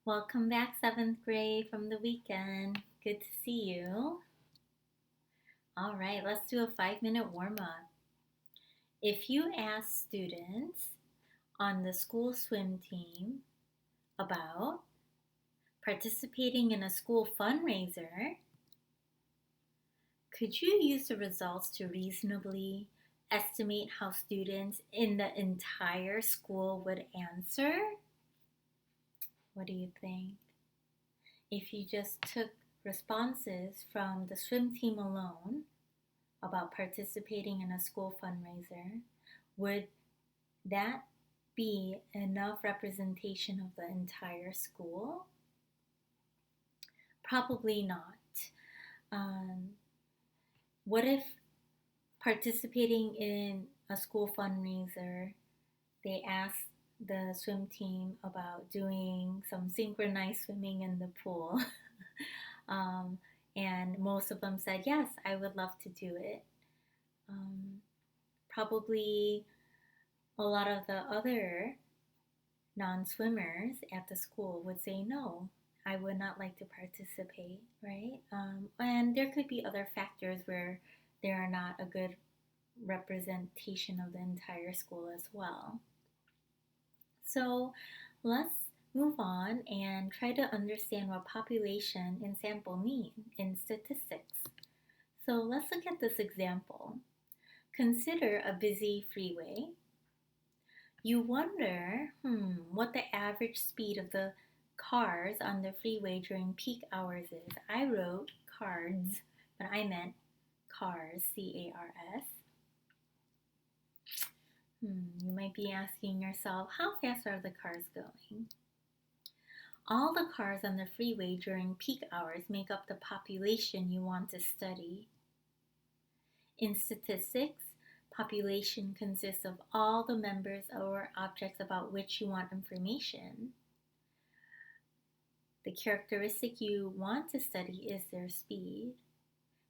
Welcome back, 7th grade from the weekend. Good to see you. All right, let's do a 5-minute warm up. If you ask students on the school swim team about participating in a school fundraiser, could you use the results to reasonably estimate how students in the entire school would answer? What do you think? If you just took responses from the swim team alone about participating in a school fundraiser, would that be enough representation of the entire school? Probably not. What if participating in a school fundraiser, they asked the swim team about doing some synchronized swimming in the pool? And most of them said, yes, I would love to do it. Probably a lot of the other non-swimmers at the school would say, no, I would not like to participate, right? And there could be other factors where there are not a good representation of the entire school as well. So let's move on and try to understand what population and sample mean in statistics. So let's look at this example. Consider a busy freeway. You wonder, what the average speed of the cars on the freeway during peak hours is. I wrote cards, but I meant cars, C-A-R-S. You might be asking yourself, how fast are the cars going? All the cars on the freeway during peak hours make up the population you want to study. In statistics, population consists of all the members or objects about which you want information. The characteristic you want to study is their speed.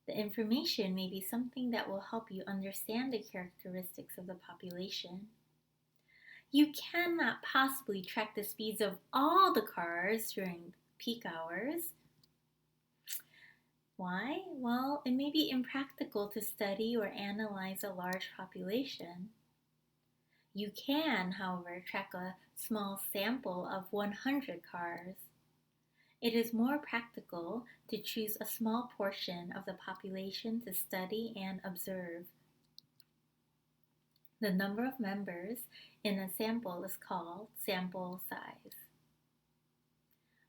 The information may be something that will help you understand the characteristics of the population. You cannot possibly track the speeds of all the cars during peak hours. Why? Well, it may be impractical to study or analyze a large population. You can, however, track a small sample of 100 cars. It is more practical to choose a small portion of the population to study and observe. The number of members in a sample is called sample size.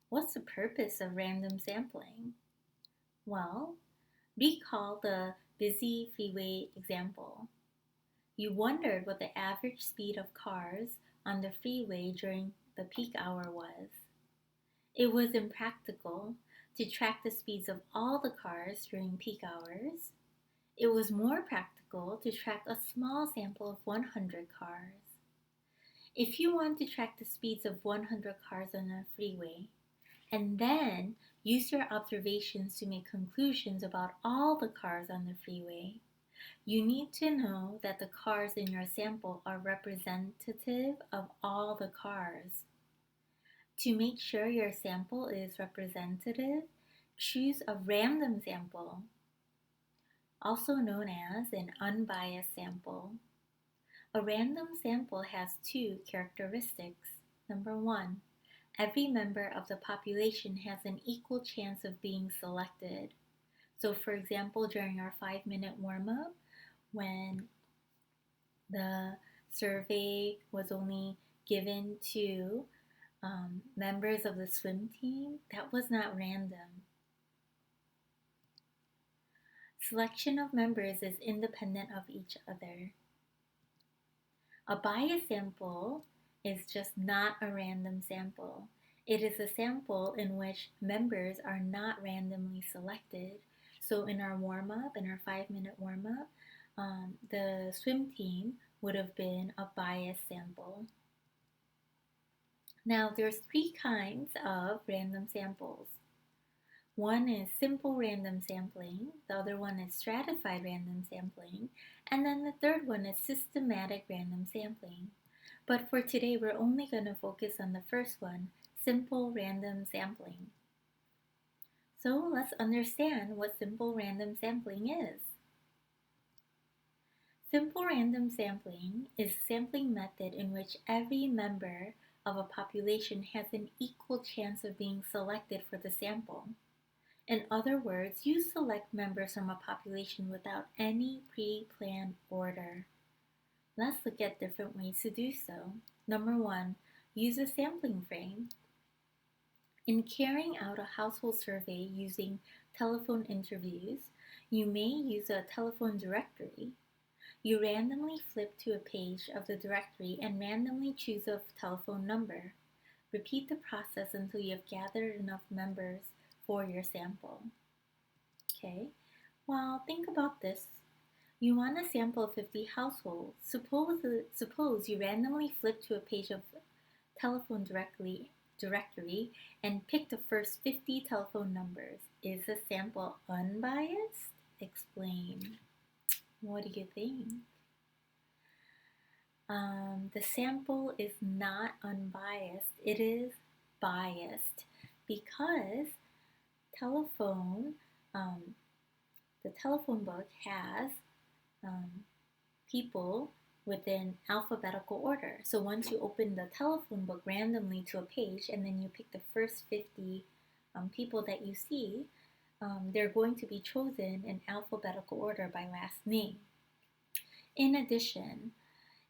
What's the purpose of random sampling? Well, recall the busy freeway example. You wondered what the average speed of cars on the freeway during the peak hour was. It was impractical to track the speeds of all the cars during peak hours. It was more practical to track a small sample of 100 cars. If you want to track the speeds of 100 cars on a freeway, and then use your observations to make conclusions about all the cars on the freeway, you need to know that the cars in your sample are representative of all the cars. To make sure your sample is representative, choose a random sample, also known as an unbiased sample. A random sample has two characteristics. Number one, every member of the population has an equal chance of being selected. So for example, during our 5-minute warm-up, when the survey was only given to members of the swim team, that was not random. Selection of members is independent of each other. A biased sample is just not a random sample. It is a sample in which members are not randomly selected. So in our warm-up, in our 5-minute warm-up, the swim team would have been a biased sample. Now there's 3 kinds of random samples. One is simple random sampling, the other one is stratified random sampling, and then the third one is systematic random sampling. But for today, we're only going to focus on the first one, Simple random sampling. So let's understand what simple random sampling is. Simple random sampling is a sampling method in which every member of a population has an equal chance of being selected for the sample. In other words, you select members from a population without any pre-planned order. Let's look at different ways to do so. Number one, use a sampling frame. In carrying out a household survey using telephone interviews, you may use a telephone directory. You randomly flip to a page of the directory and randomly choose a telephone number. Repeat the process until you have gathered enough members for your sample. Okay, well, think about this. You want to sample 50 households. Suppose you randomly flip to a page of telephone directory and pick the first 50 telephone numbers. Is the sample unbiased? Explain. What do you think? The sample is not unbiased. It is biased because telephone, the telephone book has people within alphabetical order. So once you open the telephone book randomly to a page and then you pick the first 50 people that you see, they're going to be chosen in alphabetical order by last name. In addition,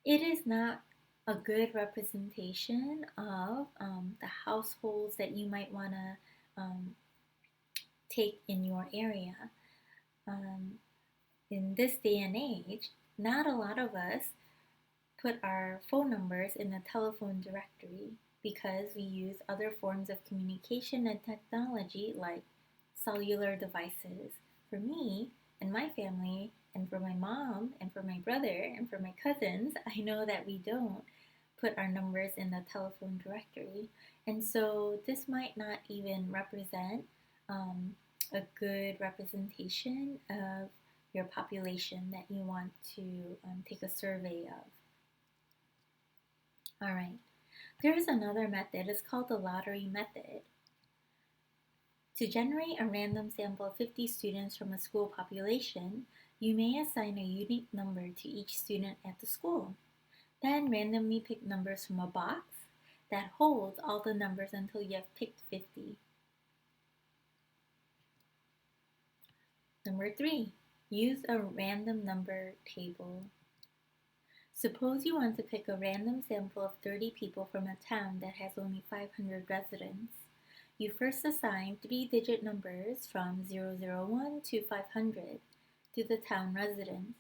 it is not a good representation of the households that you might want to take in your area. In this day and age, not a lot of us put our phone numbers in a telephone directory because we use other forms of communication and technology like cellular devices. For me and my family, and for my mom, and for my brother, and for my cousins, I know that we don't put our numbers in the telephone directory. And so this might not even represent a good representation of your population that you want to take a survey of. All right, there is another method. It's called the lottery method. To generate a random sample of 50 students from a school population, you may assign a unique number to each student at the school. Then randomly pick numbers from a box that holds all the numbers until you have picked 50. Number 3, use a random number table. Suppose you want to pick a random sample of 30 people from a town that has only 500 residents. You first assign 3-digit numbers from 001 to 500 to the town residents.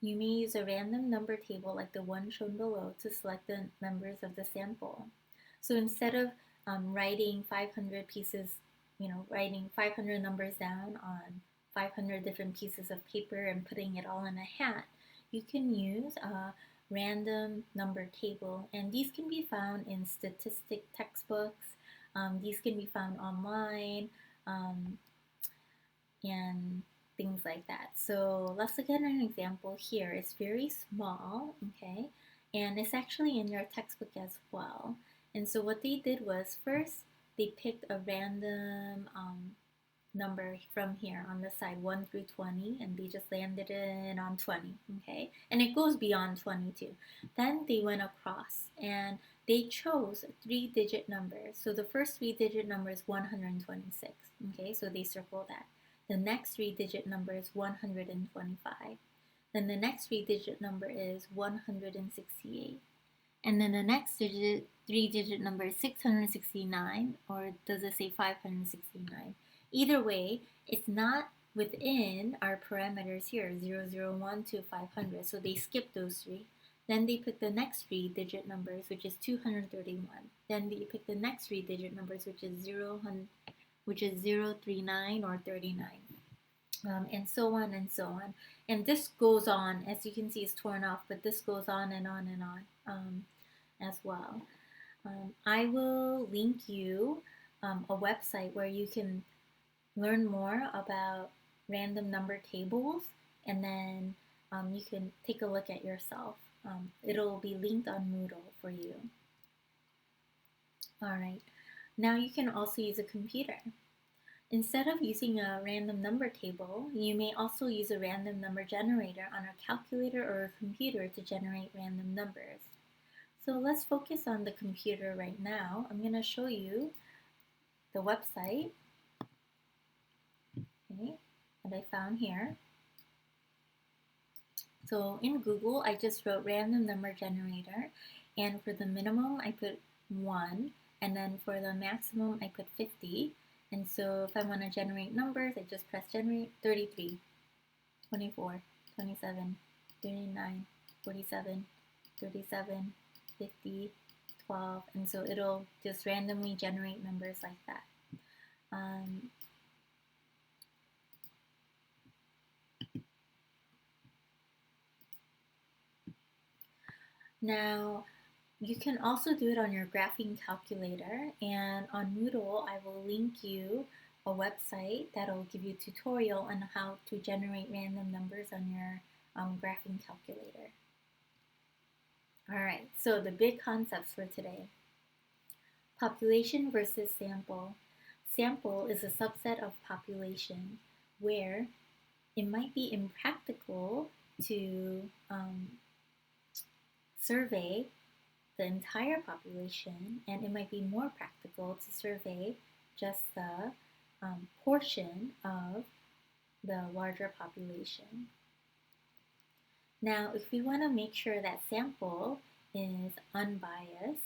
You may use a random number table like the one shown below to select the members of the sample. So instead of writing 500 pieces, writing 500 numbers down on 500 different pieces of paper and putting it all in a hat, you can use a random number table, and these can be found in statistic textbooks. These can be found online and things like that. So let's look at an example here. It's very small, okay, and it's actually in your textbook as well. And so what they did was first they picked a random number from here on the side 1 through 20, and they just landed it on 20, okay, and it goes beyond 22. Then they went across and they chose 3-digit numbers. So the first 3-digit number is 126, okay, so they circle that. The next 3-digit number is 125. Then the next 3-digit number is 168. And then the next 3-digit number is 669, or does it say 569? Either way, it's not within our parameters here, 001 to 500, so they skipped those 3. Then they pick the next 3-digit numbers, which is 231. Then they pick the next 3-digit numbers, which is 039 or 39. And so on and so on. And this goes on, as you can see, it's torn off, but this goes on and on and on as well. I will link you a website where you can learn more about random number tables, and then you can take a look at yourself. It'll be linked on Moodle for you. All right. Now you can also use a computer. Instead of using a random number table, you may also use a random number generator on a calculator or a computer to generate random numbers. So let's focus on the computer right now. I'm going to show you the website, okay, that I found here. So in Google, I just wrote random number generator, and for the minimum, I put 1, and then for the maximum, I put 50. And so if I want to generate numbers, I just press generate 33, 24, 27, 39, 47, 37, 50, 12, and so it'll just randomly generate numbers like that. Now, you can also do it on your graphing calculator, and on Moodle, I will link you a website that'll give you a tutorial on how to generate random numbers on your graphing calculator. All right, so the big concepts for today. Population versus sample. Sample is a subset of population where it might be impractical to survey the entire population, and it might be more practical to survey just the portion of the larger population. Now, if we want to make sure that sample is unbiased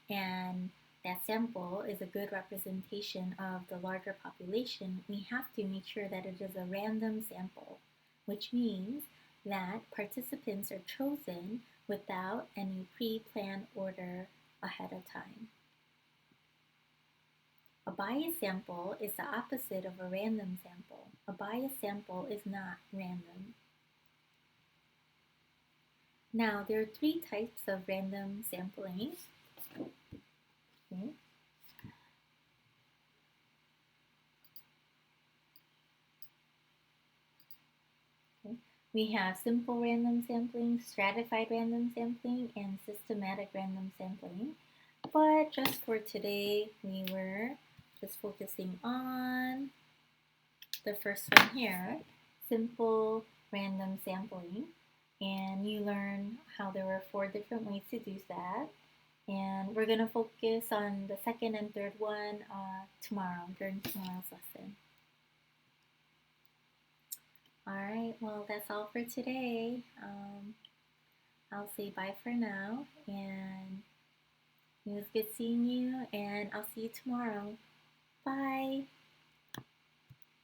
and that sample is a good representation of the larger population, we have to make sure that it is a random sample, which means that participants are chosen without any pre-planned order ahead of time. A biased sample is the opposite of a random sample. A biased sample is not random. Now, there are 3 types of random sampling. Okay. We have simple random sampling, stratified random sampling, and systematic random sampling. But just for today, we were just focusing on the first one here, simple random sampling. And you learn how there were 4 different ways to do that. And we're going to focus on the second and third one tomorrow, during tomorrow's lesson. All right, well, that's all for today. I'll say bye for now, and it was good seeing you, and I'll see you tomorrow. Bye.